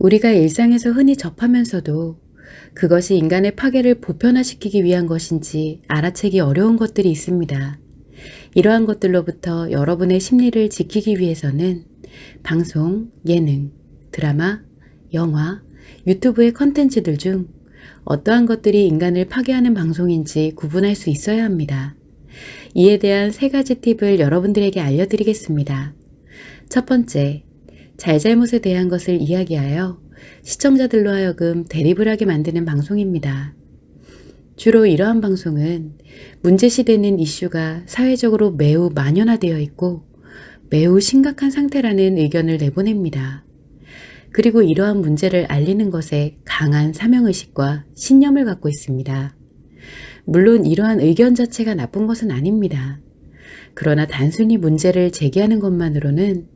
우리가 일상에서 흔히 접하면서도 그것이 인간의 파괴를 보편화시키기 위한 것인지 알아채기 어려운 것들이 있습니다. 이러한 것들로부터 여러분의 심리를 지키기 위해서는 방송, 예능, 드라마, 영화, 유튜브의 컨텐츠들 중 어떠한 것들이 인간을 파괴하는 방송인지 구분할 수 있어야 합니다. 이에 대한 3가지 팁을 여러분들에게 알려드리겠습니다. 첫 번째, 잘잘못에 대한 것을 이야기하여 시청자들로 하여금 대립을 하게 만드는 방송입니다. 주로 이러한 방송은 문제시되는 이슈가 사회적으로 매우 만연화되어 있고 매우 심각한 상태라는 의견을 내보냅니다. 그리고 이러한 문제를 알리는 것에 강한 사명의식과 신념을 갖고 있습니다. 물론 이러한 의견 자체가 나쁜 것은 아닙니다. 그러나 단순히 문제를 제기하는 것만으로는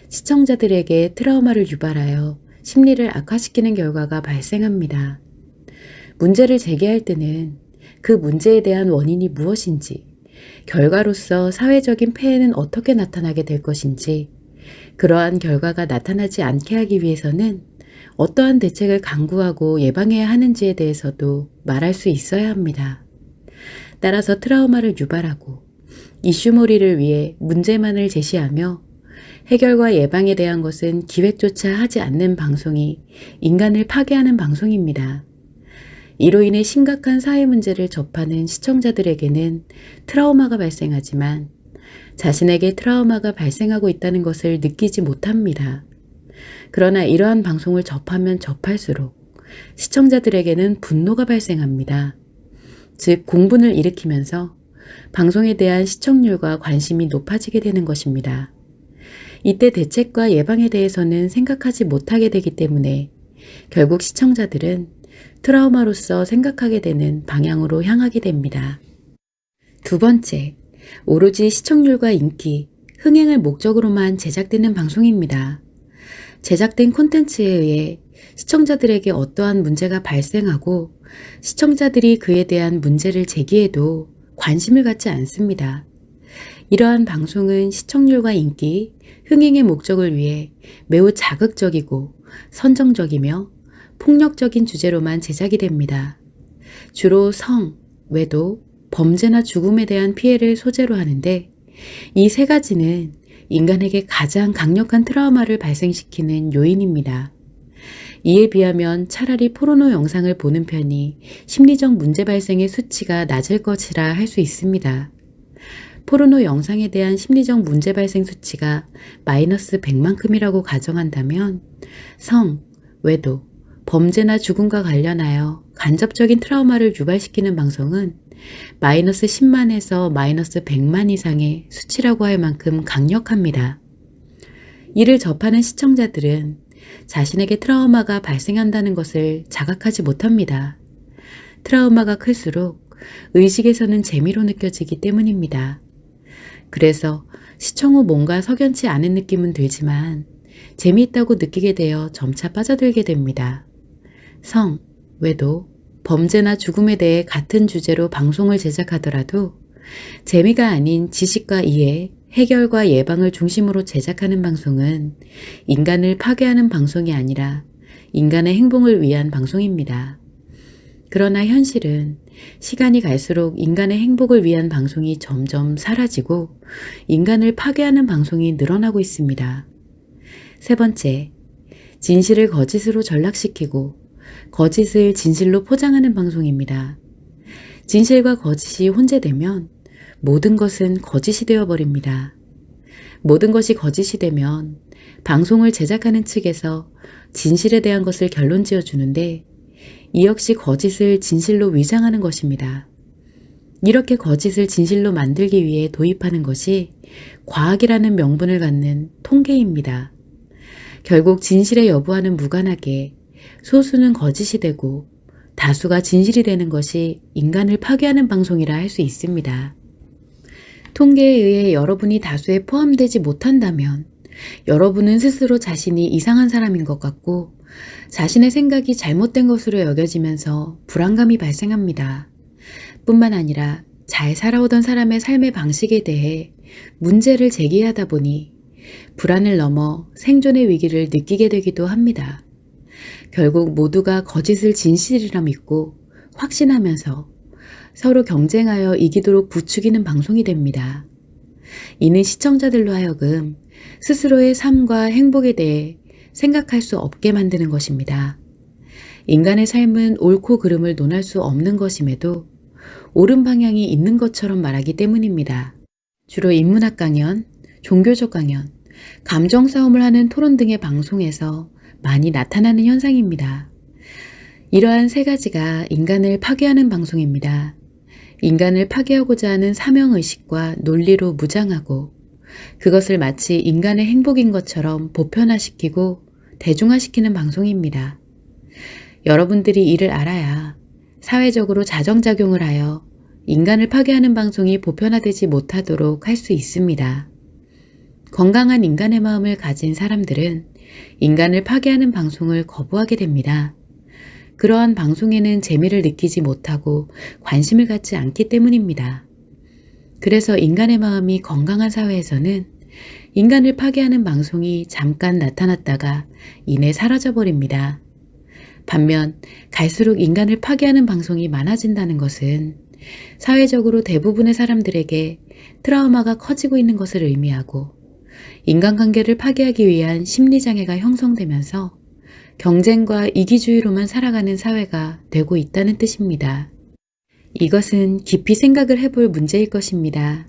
시청자들에게 트라우마를 유발하여 심리를 악화시키는 결과가 발생합니다. 문제를 제기할 때는 그 문제에 대한 원인이 무엇인지, 결과로서 사회적인 폐해는 어떻게 나타나게 될 것인지, 그러한 결과가 나타나지 않게 하기 위해서는 어떠한 대책을 강구하고 예방해야 하는지에 대해서도 말할 수 있어야 합니다. 따라서 트라우마를 유발하고 이슈몰이를 위해 문제만을 제시하며 해결과 예방에 대한 것은 기획조차 하지 않는 방송이 인간을 파괴하는 방송입니다. 이로 인해 심각한 사회 문제를 접하는 시청자들에게는 트라우마가 발생하지만 자신에게 트라우마가 발생하고 있다는 것을 느끼지 못합니다. 그러나 이러한 방송을 접하면 접할수록 시청자들에게는 분노가 발생합니다. 즉, 공분을 일으키면서 방송에 대한 시청률과 관심이 높아지게 되는 것입니다. 이때 대책과 예방에 대해서는 생각하지 못하게 되기 때문에 결국 시청자들은 트라우마로서 생각하게 되는 방향으로 향하게 됩니다. 두 번째, 오로지 시청률과 인기, 흥행을 목적으로만 제작되는 방송입니다. 제작된 콘텐츠에 의해 시청자들에게 어떠한 문제가 발생하고 시청자들이 그에 대한 문제를 제기해도 관심을 갖지 않습니다. 이러한 방송은 시청률과 인기, 흥행의 목적을 위해 매우 자극적이고 선정적이며 폭력적인 주제로만 제작이 됩니다. 주로 성, 외도, 범죄나 죽음에 대한 피해를 소재로 하는데 이 3가지는 인간에게 가장 강력한 트라우마를 발생시키는 요인입니다. 이에 비하면 차라리 포르노 영상을 보는 편이 심리적 문제 발생의 수치가 낮을 것이라 할 수 있습니다. 포르노 영상에 대한 심리적 문제 발생 수치가 마이너스 100만큼이라고 가정한다면 성, 외도, 범죄나 죽음과 관련하여 간접적인 트라우마를 유발시키는 방송은 마이너스 10만에서 마이너스 100만 이상의 수치라고 할 만큼 강력합니다. 이를 접하는 시청자들은 자신에게 트라우마가 발생한다는 것을 자각하지 못합니다. 트라우마가 클수록 의식에서는 재미로 느껴지기 때문입니다. 그래서 시청 후 뭔가 석연치 않은 느낌은 들지만 재미있다고 느끼게 되어 점차 빠져들게 됩니다. 성, 외도, 범죄나 죽음에 대해 같은 주제로 방송을 제작하더라도 재미가 아닌 지식과 이해, 해결과 예방을 중심으로 제작하는 방송은 인간을 파괴하는 방송이 아니라 인간의 행복을 위한 방송입니다. 그러나 현실은 시간이 갈수록 인간의 행복을 위한 방송이 점점 사라지고 인간을 파괴하는 방송이 늘어나고 있습니다. 세 번째, 진실을 거짓으로 전락시키고 거짓을 진실로 포장하는 방송입니다. 진실과 거짓이 혼재되면 모든 것은 거짓이 되어버립니다. 모든 것이 거짓이 되면 방송을 제작하는 측에서 진실에 대한 것을 결론 지어주는데 이 역시 거짓을 진실로 위장하는 것입니다. 이렇게 거짓을 진실로 만들기 위해 도입하는 것이 과학이라는 명분을 갖는 통계입니다. 결국 진실에 여부와는 무관하게 소수는 거짓이 되고 다수가 진실이 되는 것이 인간을 파괴하는 방송이라 할 수 있습니다. 통계에 의해 여러분이 다수에 포함되지 못한다면 여러분은 스스로 자신이 이상한 사람인 것 같고 자신의 생각이 잘못된 것으로 여겨지면서 불안감이 발생합니다. 뿐만 아니라 잘 살아오던 사람의 삶의 방식에 대해 문제를 제기하다 보니 불안을 넘어 생존의 위기를 느끼게 되기도 합니다. 결국 모두가 거짓을 진실이라 믿고 확신하면서 서로 경쟁하여 이기도록 부추기는 방송이 됩니다. 이는 시청자들로 하여금 스스로의 삶과 행복에 대해 생각할 수 없게 만드는 것입니다. 인간의 삶은 옳고 그름을 논할 수 없는 것임에도 옳은 방향이 있는 것처럼 말하기 때문입니다. 주로 인문학 강연, 종교적 강연, 감정 싸움을 하는 토론 등의 방송에서 많이 나타나는 현상입니다. 이러한 세 가지가 인간을 파괴하는 방송입니다. 인간을 파괴하고자 하는 사명의식과 논리로 무장하고 그것을 마치 인간의 행복인 것처럼 보편화시키고 대중화시키는 방송입니다. 여러분들이 이를 알아야 사회적으로 자정작용을 하여 인간을 파괴하는 방송이 보편화되지 못하도록 할 수 있습니다. 건강한 인간의 마음을 가진 사람들은 인간을 파괴하는 방송을 거부하게 됩니다. 그러한 방송에는 재미를 느끼지 못하고 관심을 갖지 않기 때문입니다. 그래서 인간의 마음이 건강한 사회에서는 인간을 파괴하는 방송이 잠깐 나타났다가 이내 사라져버립니다. 반면 갈수록 인간을 파괴하는 방송이 많아진다는 것은 사회적으로 대부분의 사람들에게 트라우마가 커지고 있는 것을 의미하고 인간관계를 파괴하기 위한 심리장애가 형성되면서 경쟁과 이기주의로만 살아가는 사회가 되고 있다는 뜻입니다. 이것은 깊이 생각을 해볼 문제일 것입니다.